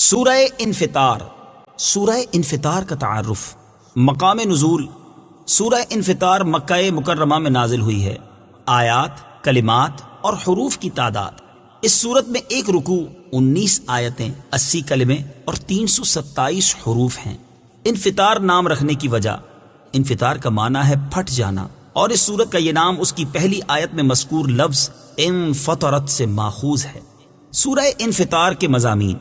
سورہ انفطار، سورہ انفطار کا تعارف۔ مقام نزول، سورہ انفطار مکہ مکرمہ میں نازل ہوئی ہے۔ آیات، کلمات اور حروف کی تعداد: اس سورت میں ایک رکوع، 19 آیتیں، 80 کلمے اور 327 حروف ہیں۔ انفطار نام رکھنے کی وجہ: انفطار کا معنی ہے پھٹ جانا، اور اس سورت کا یہ نام اس کی پہلی آیت میں مذکور لفظ انفطرت سے ماخوذ ہے۔ سورہ انفطار کے مضامین: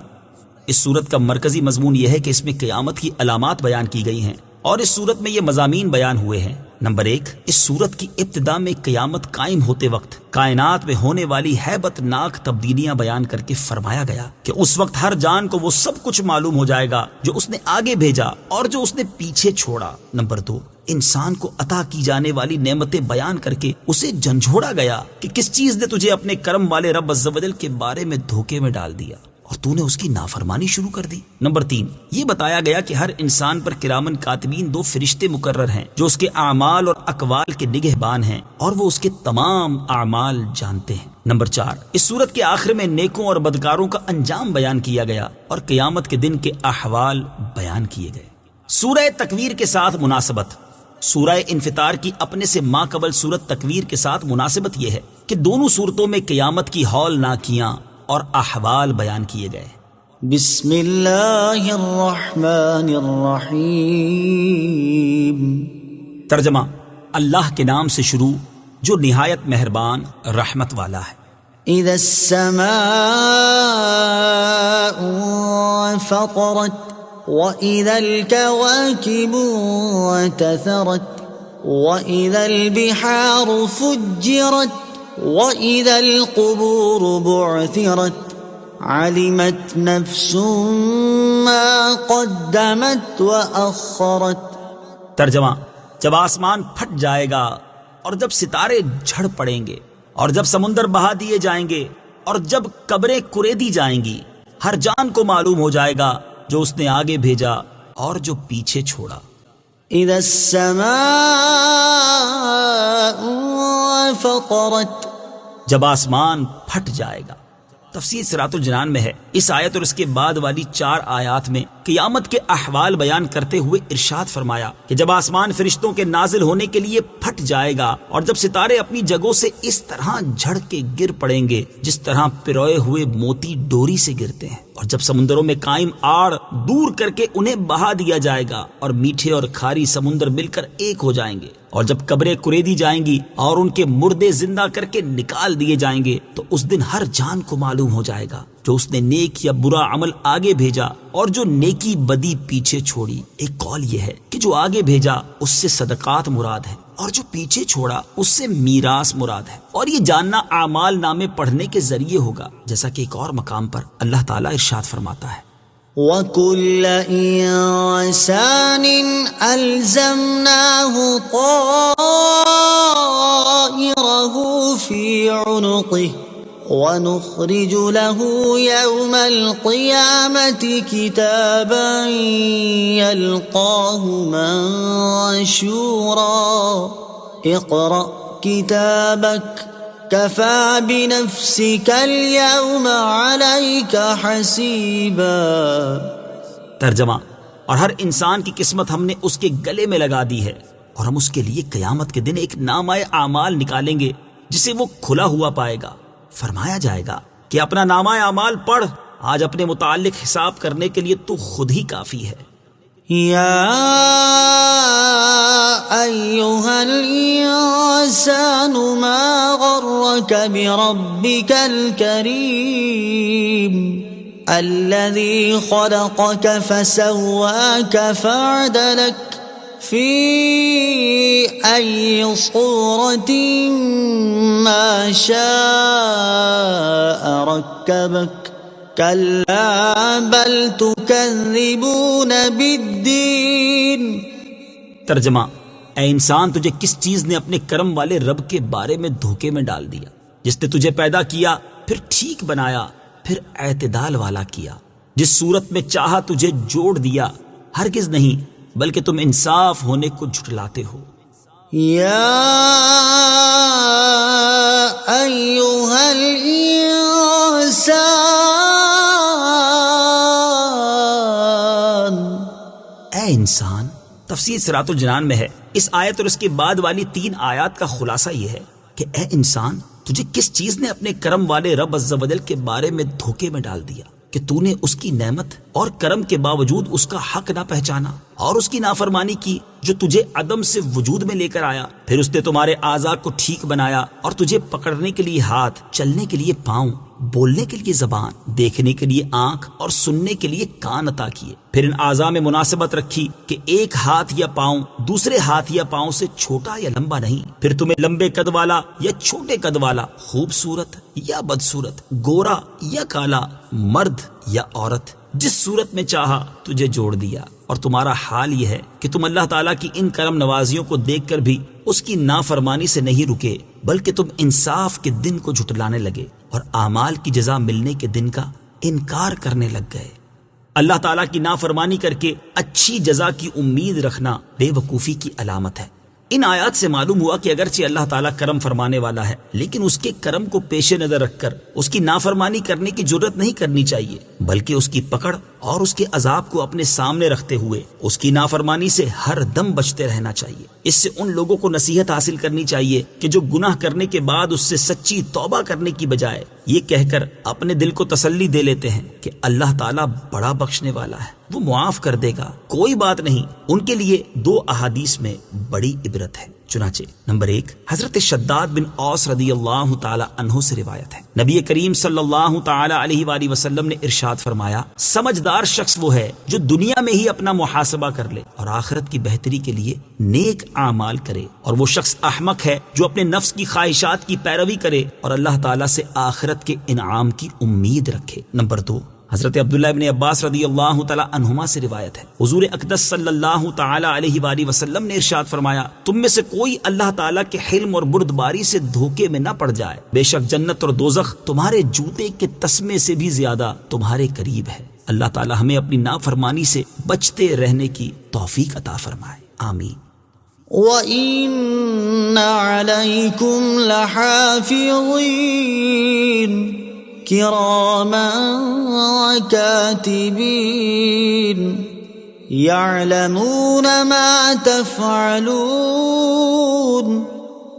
اس سورت کا مرکزی مضمون یہ ہے کہ اس میں قیامت کی علامات بیان کی گئی ہیں، اور اس سورت میں یہ مضامین بیان ہوئے ہیں۔ نمبر 1، اس سورت کی ابتدا میں قیامت قائم ہوتے وقت کائنات میں ہونے والی ہیبت ناک تبدیلیاں بیان کر کے فرمایا گیا کہ اس وقت ہر جان کو وہ سب کچھ معلوم ہو جائے گا جو اس نے آگے بھیجا اور جو اس نے پیچھے چھوڑا۔ نمبر 2، انسان کو عطا کی جانے والی نعمتیں بیان کر کے اسے جھنجھوڑا گیا کہ کس چیز نے تجھے اپنے کرم والے رب عز و جل کے بارے میں دھوکے میں ڈال دیا اور تو نے اس کی نافرمانی شروع کر دی۔ نمبر 3، یہ بتایا گیا کہ ہر انسان پر کرامن کاتبین 2 فرشتے مقرر ہیں جو اس کے اعمال اور اقوال کے نگہبان ہیں، اور وہ اس کے تمام اعمال جانتے ہیں۔ نمبر 4، اس سورت کے آخر میں نیکوں اور بدکاروں کا انجام بیان کیا گیا اور قیامت کے دن کے احوال بیان کیے گئے۔ سورہ تکویر کے ساتھ مناسبت: سورہ انفطار کی اپنے سے ماقبل سورت تکویر کے ساتھ مناسبت یہ ہے کہ دونوں سورتوں میں قیامت کی ہولناکیاں اور احوال بیان کیے گئے۔ بسم اللہ الرحمن الرحیم۔ ترجمہ: اللہ کے نام سے شروع جو نہایت مہربان رحمت والا ہے۔ اذا السماء انفطرت واذا الكواكب انتثرت واذا البحار فجرت وَإِذَا الْقُبُورُ بُعْثِرَتْ عَلِمَتْ نَفْسٌ مَّا قَدَّمَتْ وَأَخَّرَتْ۔ ترجمہ: جب آسمان پھٹ جائے گا اور جب ستارے جھڑ پڑیں گے اور جب سمندر بہا دیے جائیں گے اور جب قبریں کریدی جائیں گی، ہر جان کو معلوم ہو جائے گا جو اس نے آگے بھیجا اور جو پیچھے چھوڑا۔ اذا السماء انفطرت، جب آسمان پھٹ جائے گا۔ تفسیر صراط الجنان میں ہے۔ اس آیت اور اس کے بعد والی 4 آیات میں قیامت کے احوال بیان کرتے ہوئے ارشاد فرمایا کہ جب آسمان فرشتوں کے نازل ہونے کے لیے پھٹ جائے گا اور جب ستارے اپنی جگہوں سے اس طرح جھڑ کے گر پڑیں گے جس طرح پروئے ہوئے موتی ڈوری سے گرتے ہیں، اور جب سمندروں میں قائم آڑ دور کر کے انہیں بہا دیا جائے گا اور میٹھے اور کھاری سمندر مل کر ایک ہو جائیں گے، اور جب قبریں کریدی جائیں گی اور ان کے مردے زندہ کر کے نکال دیے جائیں گے، تو اس دن ہر جان کو معلوم ہو جائے گا جو اس نے نیک یا برا عمل آگے بھیجا اور جو نیکی بدی پیچھے چھوڑی۔ ایک قول یہ ہے کہ جو آگے بھیجا اس سے صدقات مراد ہے، اور جو پیچھے چھوڑا اس سے میراث مراد ہے، اور یہ جاننا اعمال نامے پڑھنے کے ذریعے ہوگا، جیسا کہ ایک اور مقام پر اللہ تعالیٰ ارشاد فرماتا ہے: وَكُلَّ إِنسَانٍ أَلْزَمْنَاهُ طَائِرَهُ فِي عُنُقِهِ وَنُخْرِجُ لَهُ يَوْمَ الْقِيَامَةِ كِتَابًا يَلْقَاهُ مَنشُورًا اقْرَأْ كِتَابَكَ كَفَى بِنَفْسِكَ الْيَوْمَ عَلَيْكَ حَسِيبًا۔ ترجمہ: اور ہر انسان کی قسمت ہم نے اس کے گلے میں لگا دی ہے، اور ہم اس کے لیے قیامت کے دن ایک نامہ اعمال نکالیں گے جسے وہ کھلا ہوا پائے گا۔ فرمایا جائے گا کہ اپنا نامہ اعمال پڑھ، آج اپنے متعلق حساب کرنے کے لیے تو خود ہی کافی ہے۔ یا ایھا الانسان ما غرک بربک الکریم الذی خلقک فسواک فعدلک فی ای صورة ما شاء رکبک کلا بل تکذبون بالدین۔ ترجمہ: اے انسان، تجھے کس چیز نے اپنے کرم والے رب کے بارے میں دھوکے میں ڈال دیا، جس نے تجھے پیدا کیا، پھر ٹھیک بنایا، پھر اعتدال والا کیا، جس صورت میں چاہا تجھے جوڑ دیا؟ ہرگز نہیں، بلکہ تم انصاف ہونے کو جھٹلاتے ہو۔ یا ایھا الانسان انسان، تفسیر صراط الجنان میں ہے، اس آیت اور اس کے بعد والی 3 آیات کا خلاصہ یہ ہے کہ اے انسان، تجھے کس چیز نے اپنے کرم والے رب عز و جل کے بارے میں دھوکے میں ڈال دیا کہ تو نے اس کی نعمت اور کرم کے باوجود اس کا حق نہ پہچانا اور اس کی نافرمانی کی جو تجھے عدم سے وجود میں لے کر آیا. پھر اس نے تمہارے اعضاء کو ٹھیک بنایا اور تجھے پکڑنے کے لیے ہاتھ، چلنے کے لیے پاؤں، بولنے کے لیے زبان، دیکھنے کے لیے آنکھ اور سننے کے لیے کان عطا کیے. پھر ان اعضاء میں مناسبت رکھی کہ ایک ہاتھ یا پاؤں دوسرے ہاتھ یا پاؤں سے چھوٹا یا لمبا نہیں. پھر تمہیں لمبے قد والا یا چھوٹے قد والا، خوبصورت یا بدصورت، گورا یا کالا، مرد یا عورت، جس صورت میں چاہا تجھے جوڑ دیا. اور تمہارا حال یہ ہے کہ تم اللہ تعالیٰ کی ان کرم نوازیوں کو دیکھ کر بھی اس کی نافرمانی سے نہیں رکے، بلکہ تم انصاف کے دن کو جھٹلانے لگے اور اعمال کی جزا ملنے کے دن کا انکار کرنے لگ گئے. اللہ تعالیٰ کی نافرمانی کر کے اچھی جزا کی امید رکھنا بے وقوفی کی علامت ہے. ان آیات سے معلوم ہوا کہ اگرچہ اللہ تعالیٰ کرم فرمانے والا ہے، لیکن اس کے کرم کو پیش نظر رکھ کر اس کی نافرمانی کرنے کی جرت نہیں کرنی چاہیے، بلکہ اس کی پکڑ اور اس کے عذاب کو اپنے سامنے رکھتے ہوئے اس کی نافرمانی سے ہر دم بچتے رہنا چاہیے. اس سے ان لوگوں کو نصیحت حاصل کرنی چاہیے کہ جو گناہ کرنے کے بعد اس سے سچی توبہ کرنے کی بجائے یہ کہہ کر اپنے دل کو تسلی دے لیتے ہیں کہ اللہ تعالیٰ بڑا بخشنے والا ہے، وہ معاف کر دے گا، کوئی بات نہیں. ان کے لیے 2 احادیث میں بڑی عبرت ہے. چنانچہ نمبر 1 حضرت شداد بن اوس رضی اللہ تعالی عنہ سے روایت ہے، نبی کریم صلی اللہ تعالی علیہ وآلہ وسلم نے ارشاد فرمایا، سمجھدار شخص وہ ہے جو دنیا میں ہی اپنا محاسبہ کر لے اور آخرت کی بہتری کے لیے نیک اعمال کرے، اور وہ شخص احمق ہے جو اپنے نفس کی خواہشات کی پیروی کرے اور اللہ تعالیٰ سے آخرت کے انعام کی امید رکھے. نمبر 2 حضرت عبداللہ ابن عباس رضی اللہ تعالی عنہما سے روایت ہے، حضور اقدس صلی اللہ تعالی علیہ وآلہ وسلم نے ارشاد فرمایا، تم میں سے کوئی اللہ تعالیٰ کے حلم اور بردباری سے دھوکے میں نہ پڑ جائے، بے شک جنت اور دوزخ تمہارے جوتے کے تسمے سے بھی زیادہ تمہارے قریب ہے. اللہ تعالیٰ ہمیں اپنی نافرمانی سے بچتے رہنے کی توفیق عطا فرمائے، آمین. وَإِنَّ عَلَيْكُمْ لَحَافِظِينَ كِرَامًا كَاتِبِينَ يَعْلَمُونَ مَا تَفْعَلُونَ.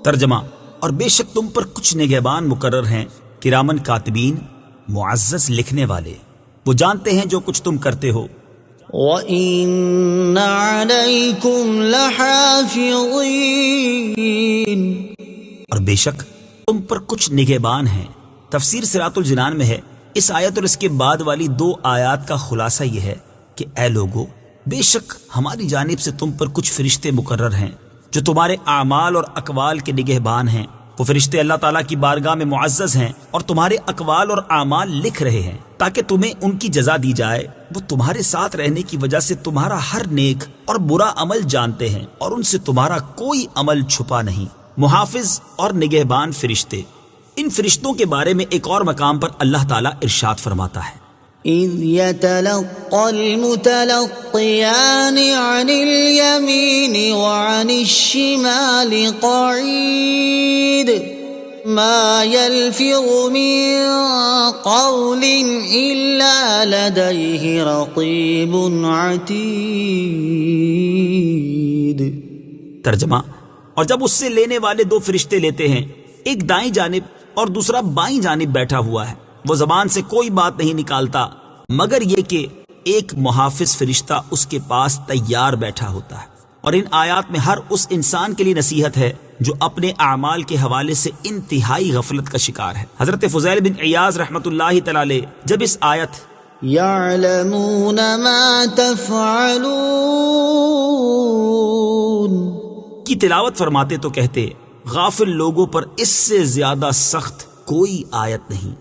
ترجمہ، اور بے شک تم پر کچھ نگہبان مقرر ہیں، کرامن کاتبین، معزز لکھنے والے، وہ جانتے ہیں جو کچھ تم کرتے ہو. وَإِنَّ عَلَيْكُمْ لَحَافِظِينَ، اور بے شک تم پر کچھ نگہبان ہیں. تفسیر صراط الجنان میں ہے، اس آیت اور اس کے بعد والی 2 آیات کا خلاصہ یہ ہے کہ اے لوگو، بے شک ہماری جانب سے تم پر کچھ فرشتے مقرر ہیں جو تمہارے اعمال اور اقوال کے نگہبان ہیں. وہ فرشتے اللہ تعالیٰ کی بارگاہ میں معزز ہیں اور تمہارے اقوال اور اعمال لکھ رہے ہیں تاکہ تمہیں ان کی جزا دی جائے. وہ تمہارے ساتھ رہنے کی وجہ سے تمہارا ہر نیک اور برا عمل جانتے ہیں اور ان سے تمہارا کوئی عمل چھپا نہیں. محافظ اور نگہبان فرشتے، ان فرشتوں کے بارے میں ایک اور مقام پر اللہ تعالیٰ ارشاد فرماتا ہے، إِذْ يَتَلَقَّى الْمُتَلَقِّيَانِ عَنِ الْيَمِينِ وَعَنِ الشِّمَالِ قَعِيدٌ مَا يَلْفِظُ مِنْ قَوْلٍ إِلَّا لَدَيْهِ رَقِيبٌ عَتِيدٌ. ترجمہ، اور جب اس سے لینے والے 2 فرشتے لیتے ہیں، ایک دائیں جانب اور دوسرا بائیں جانب بیٹھا ہوا ہے، وہ زبان سے کوئی بات نہیں نکالتا مگر یہ کہ ایک محافظ فرشتہ اس کے پاس تیار بیٹھا ہوتا ہے. اور ان آیات میں ہر اس انسان کے لیے نصیحت ہے جو اپنے اعمال کے حوالے سے انتہائی غفلت کا شکار ہے. حضرت فضیل بن عیاض رحمۃ اللہ تعالی علیہ جب اس آیت يَعْلَمُونَ مَا تَفْعَلُونَ کی تلاوت فرماتے تو کہتے، غافل لوگوں پر اس سے زیادہ سخت کوئی آیت نہیں.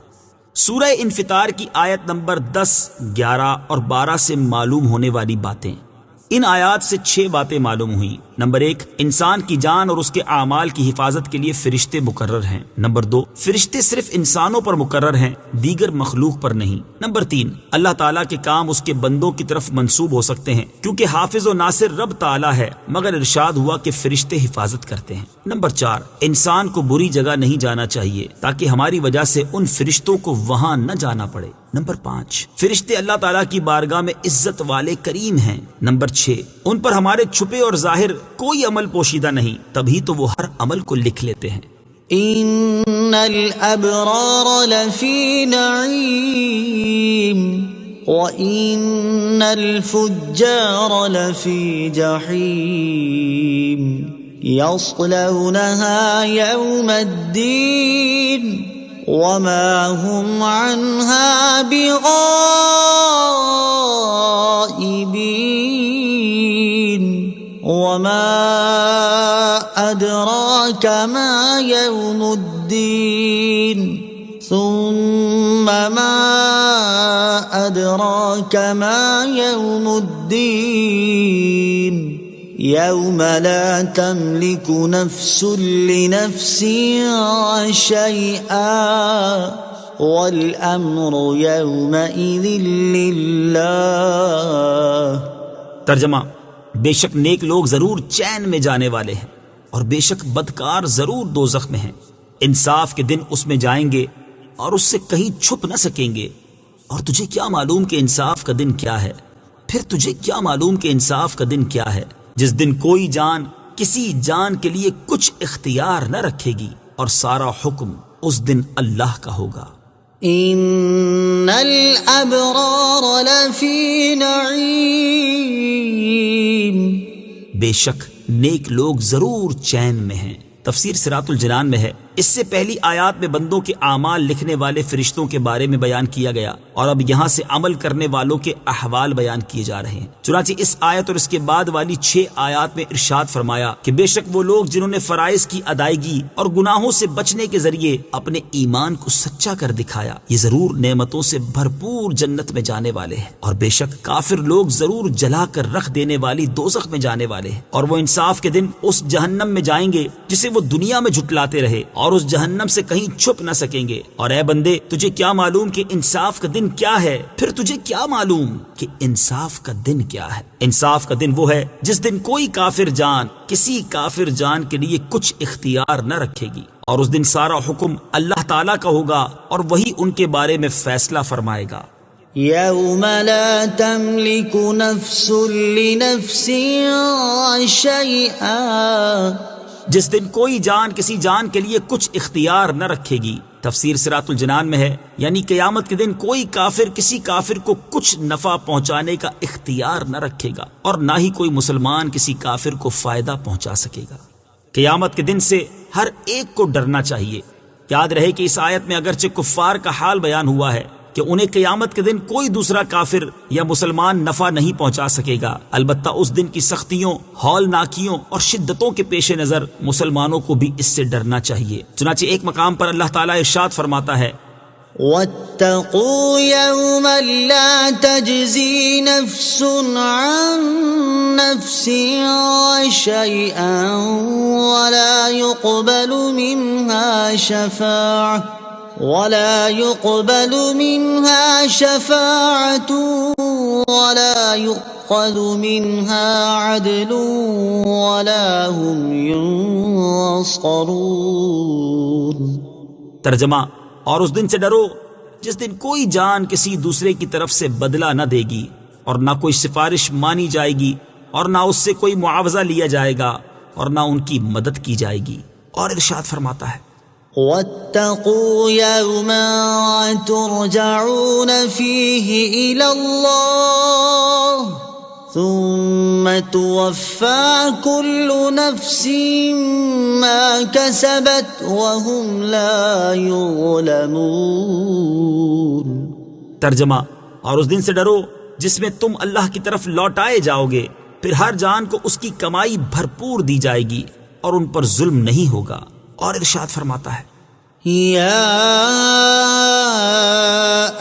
سورہ انفطار کی آیت نمبر 10، 11 اور 12 سے معلوم ہونے والی باتیں. ان آیات سے 6 باتیں معلوم ہوئیں. نمبر 1، انسان کی جان اور اس کے اعمال کی حفاظت کے لیے فرشتے مقرر ہیں. نمبر 2، فرشتے صرف انسانوں پر مقرر ہیں، دیگر مخلوق پر نہیں. نمبر 3، اللہ تعالیٰ کے کام اس کے بندوں کی طرف منسوب ہو سکتے ہیں کیونکہ حافظ و ناصر رب تعالیٰ ہے، مگر ارشاد ہوا کہ فرشتے حفاظت کرتے ہیں. نمبر 4، انسان کو بری جگہ نہیں جانا چاہیے تاکہ ہماری وجہ سے ان فرشتوں کو وہاں نہ جانا پڑے. نمبر 5، فرشتے اللہ تعالیٰ کی بارگاہ میں عزت والے کریم ہیں۔ نمبر 6، ان پر ہمارے چھپے اور ظاہر کوئی عمل پوشیدہ نہیں، تبھی تو وہ ہر عمل کو لکھ لیتے ہیں۔ ان الابرار لفی نعیم وان الفجار لفی جحیم یصلونها یوم الدین وما هم عنها بغائبین وما أدراك ما يوم الدين ثم ما أدراك ما يوم الدين يوم لا تملك نفس لنفس شيئا والأمر يومئذ لله۔ ترجمہ، بے شک نیک لوگ ضرور چین میں جانے والے ہیں اور بے شک بدکار ضرور دوزخ میں ہیں۔ انصاف کے دن اس میں جائیں گے اور اس سے کہیں چھپ نہ سکیں گے۔ اور تجھے کیا معلوم کہ انصاف کا دن کیا ہے؟ پھر تجھے کیا معلوم کہ انصاف کا دن کیا ہے؟ جس دن کوئی جان کسی جان کے لیے کچھ اختیار نہ رکھے گی اور سارا حکم اس دن اللہ کا ہوگا۔ ان الابرار لفی نعیم، بے شک نیک لوگ ضرور چین میں ہیں۔ تفسیر صراط الجنان میں ہے، اس سے پہلی آیات میں بندوں کے اعمال لکھنے والے فرشتوں کے بارے میں بیان کیا گیا، اور اب یہاں سے عمل کرنے والوں کے احوال بیان کیے جا رہے ہیں۔ چنانچہ اس آیت اور اس کے بعد والی 6 آیات میں ارشاد فرمایا کہ بے شک وہ لوگ جنہوں نے فرائض کی ادائیگی اور گناہوں سے بچنے کے ذریعے اپنے ایمان کو سچا کر دکھایا، یہ ضرور نعمتوں سے بھرپور جنت میں جانے والے ہیں، اور بے شک کافر لوگ ضرور جلا کر رکھ دینے والی دوزخ میں جانے والے ہیں، اور وہ انصاف کے دن اس جہنم میں جائیں گے جسے وہ دنیا میں جھٹلاتے رہے، اور اس جہنم سے کہیں چھپ نہ سکیں گے۔ اور اے بندے، تجھے کیا معلوم کہ انصاف کا دن کیا ہے؟ پھر تجھے کیا معلوم کہ انصاف کا دن کیا ہے؟ انصاف کا دن وہ ہے جس دن کوئی کافر جان کسی کافر جان کے لیے کچھ اختیار نہ رکھے گی، اور اس دن سارا حکم اللہ تعالیٰ کا ہوگا اور وہی ان کے بارے میں فیصلہ فرمائے گا۔ یوم لا تملک نفس لنفس شیئا، جس دن کوئی جان کسی جان کے لیے کچھ اختیار نہ رکھے گی۔ تفسیر صراط الجنان میں ہے، یعنی قیامت کے دن کوئی کافر کسی کافر کو کچھ نفع پہنچانے کا اختیار نہ رکھے گا، اور نہ ہی کوئی مسلمان کسی کافر کو فائدہ پہنچا سکے گا۔ قیامت کے دن سے ہر ایک کو ڈرنا چاہیے۔ یاد رہے کہ اس آیت میں اگرچہ کفار کا حال بیان ہوا ہے کہ انہیں قیامت کے دن کوئی دوسرا کافر یا مسلمان نفع نہیں پہنچا سکے گا، البتہ اس دن کی سختیوں، ہولناکیوں اور شدتوں کے پیش نظر مسلمانوں کو بھی اس سے ڈرنا چاہیے۔ چنانچہ ایک مقام پر اللہ تعالیٰ ارشاد فرماتا ہے، واتقوا يوما لا تجزي نفس عن نفس شيئا ولا يقبل منها شفاعة ولا يؤخذ منها عدل ولا هم ينصرون۔ ترجمہ، اور اس دن سے ڈرو جس دن کوئی جان کسی دوسرے کی طرف سے بدلہ نہ دے گی، اور نہ کوئی سفارش مانی جائے گی، اور نہ اس سے کوئی معاوضہ لیا جائے گا، اور نہ ان کی مدد کی جائے گی۔ اور ارشاد فرماتا ہے، واتقوا يوما ترجعون فيه إلى الله ثم توفى كل نفس ما كسبت وهم لا يظلمون۔ ترجمہ، اور اس دن سے ڈرو جس میں تم اللہ کی طرف لوٹائے جاؤ گے، پھر ہر جان کو اس کی کمائی بھرپور دی جائے گی اور ان پر ظلم نہیں ہوگا۔ اور ارشاد فرماتا ہے، یا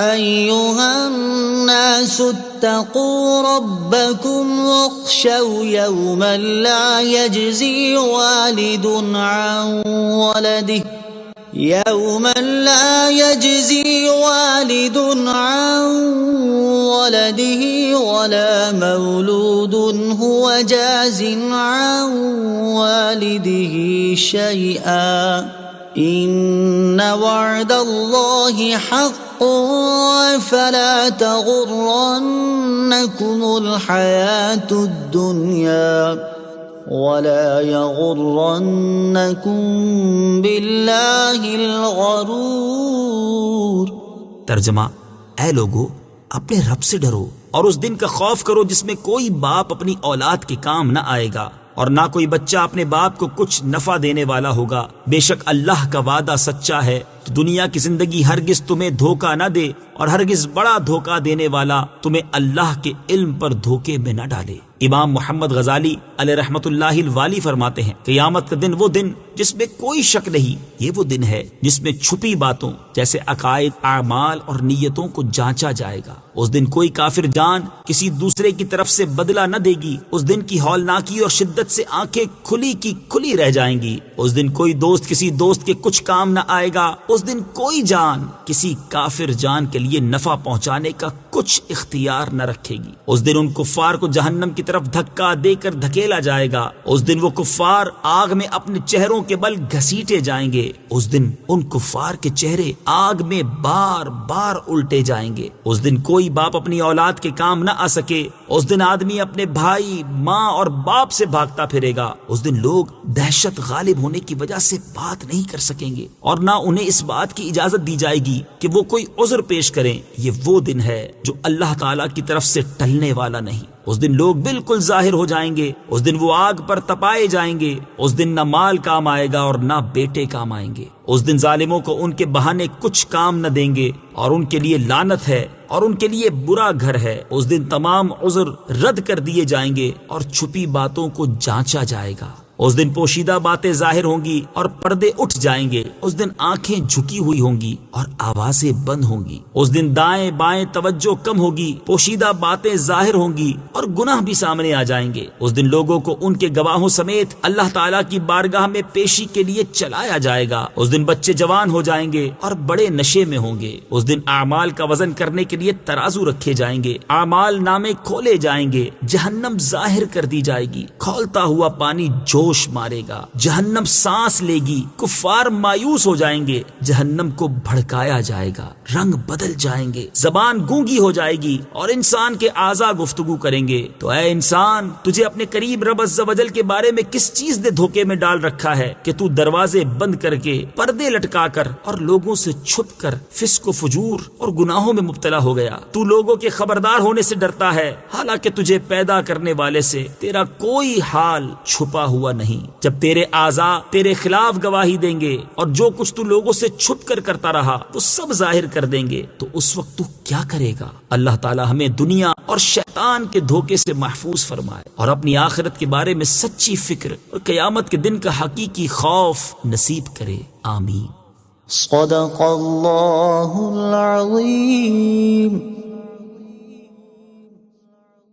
ایھا الناس اتقوا ربکم واخشوا یوما لا یجزی والد عن ولده يوما لا يجزي والد عن ولده ولا مولود هو جاز عن والده شيئا إن وعد الله حق فلا تغرنكم الحياة الدنيا ولا يغرنكم بالله الغرور۔ ترجمہ: اے لوگو، اپنے رب سے ڈرو اور اس دن کا خوف کرو جس میں کوئی باپ اپنی اولاد کے کام نہ آئے گا اور نہ کوئی بچہ اپنے باپ کو کچھ نفع دینے والا ہوگا۔ بے شک اللہ کا وعدہ سچا ہے، تو دنیا کی زندگی ہرگز تمہیں دھوکہ نہ دے اور ہرگز بڑا دھوکہ دینے والا تمہیں اللہ کے علم پر دھوکے میں نہ ڈالے۔ امام محمد غزالی علیہ رحمت اللہ الوالی فرماتے ہیں، قیامت کا دن وہ دن جس میں کوئی شک نہیں، یہ وہ دن ہے جس میں چھپی باتوں جیسے عقائد، اعمال اور نیتوں کو جانچا جائے گا۔ اس دن کوئی کافر جان کسی دوسرے کی طرف سے بدلہ نہ دے گی۔ اس دن کی ہولناکی اور شدت سے آنکھیں کھلی کی کھلی رہ جائیں گی۔ اس دن کوئی دوست کسی دوست کے کچھ کام نہ آئے گا۔ اس دن کوئی جان کسی کافر جان کے لیے نفع پہنچانے کا کچھ اختیار نہ رکھے گی۔ اس دن ان کفار کو جہنم کی طرف دھکا دے کر دھکیلا جائے گا۔ اس دن وہ کفار آگ میں اپنے چہروں کے بل گھسیٹے جائیں گے۔ اس دن ان کفار کے چہرے آگ میں بار بار الٹے جائیں گے۔ اس دن کوئی باپ اپنی اولاد کے کام نہ آ سکے۔ اس دن آدمی اپنے بھائی، ماں اور باپ سے بھاگتا پھرے گا۔ اس دن لوگ دہشت غالب ہونے کی وجہ سے بات نہیں کر سکیں گے اور نہ انہیں اس بات کی اجازت دی جائے گی کہ وہ کوئی عذر پیش کریں۔ یہ وہ دن ہے جو اللہ تعالیٰ کی طرف سے ٹلنے والا نہیں۔ اس دن لوگ بالکل ظاہر ہو جائیں گے۔ اس دن وہ آگ پر تپائے جائیں گے۔ اس دن نہ مال کام آئے گا اور نہ بیٹے کام آئیں گے۔ اس دن ظالموں کو ان کے بہانے کچھ کام نہ دیں گے اور ان کے لیے لعنت ہے اور ان کے لیے برا گھر ہے۔ اس دن تمام عذر رد کر دیے جائیں گے اور چھپی باتوں کو جانچا جائے گا۔ اس دن پوشیدہ باتیں ظاہر ہوں گی اور پردے اٹھ جائیں گے۔ اس دن آنکھیں جھکی ہوئی ہوں گی اور آوازیں بند ہوں گی۔ اس دن دائیں بائیں توجہ کم ہوگی، پوشیدہ باتیں ظاہر ہوں گی اور گناہ بھی سامنے آ جائیں گے۔ اس دن لوگوں کو ان کے گواہوں سمیت اللہ تعالیٰ کی بارگاہ میں پیشی کے لیے چلایا جائے گا۔ اس دن بچے جوان ہو جائیں گے اور بڑے نشے میں ہوں گے۔ اس دن اعمال کا وزن کرنے کے لیے ترازو رکھے جائیں گے، اعمال نامے کھولے جائیں گے، جہنم ظاہر کر دی جائے گی، کھولتا ہوا پانی جوش مارے گا، جہنم سانس لے گی، کفار مایوس ہو جائیں گے، جہنم کو بھڑکایا جائے گا، رنگ بدل جائیں گے، زبان گونگی ہو جائے گی اور انسان کے اعضاء گفتگو کریں گے۔ تو اے انسان، تجھے اپنے قریب رب عز و جل کے بارے میں کس چیز نے دھوکے میں ڈال رکھا ہے کہ تو دروازے بند کر کے، پردے لٹکا کر اور لوگوں سے چھپ کر فسق و فجور اور گناہوں میں مبتلا ہو گیا؟ تو لوگوں کے خبردار ہونے سے ڈرتا ہے، حالانکہ تجھے پیدا کرنے والے سے تیرا کوئی حال چھپا ہوا نہیں۔ جب تیرے اعضاء تیرے خلاف گواہی دیں گے اور جو کچھ تو لوگوں سے چھپ کر کرتا رہا وہ سب ظاہر کر دیں گے، تو اس وقت تو کیا کرے گا؟ اللہ تعالی ہمیں دنیا اور شیطان کے دھوکے سے محفوظ فرمائے اور اپنی آخرت کے بارے میں سچی فکر اور قیامت کے دن کا حقیقی خوف نصیب کرے۔ آمین۔ صدق اللہ العظیم۔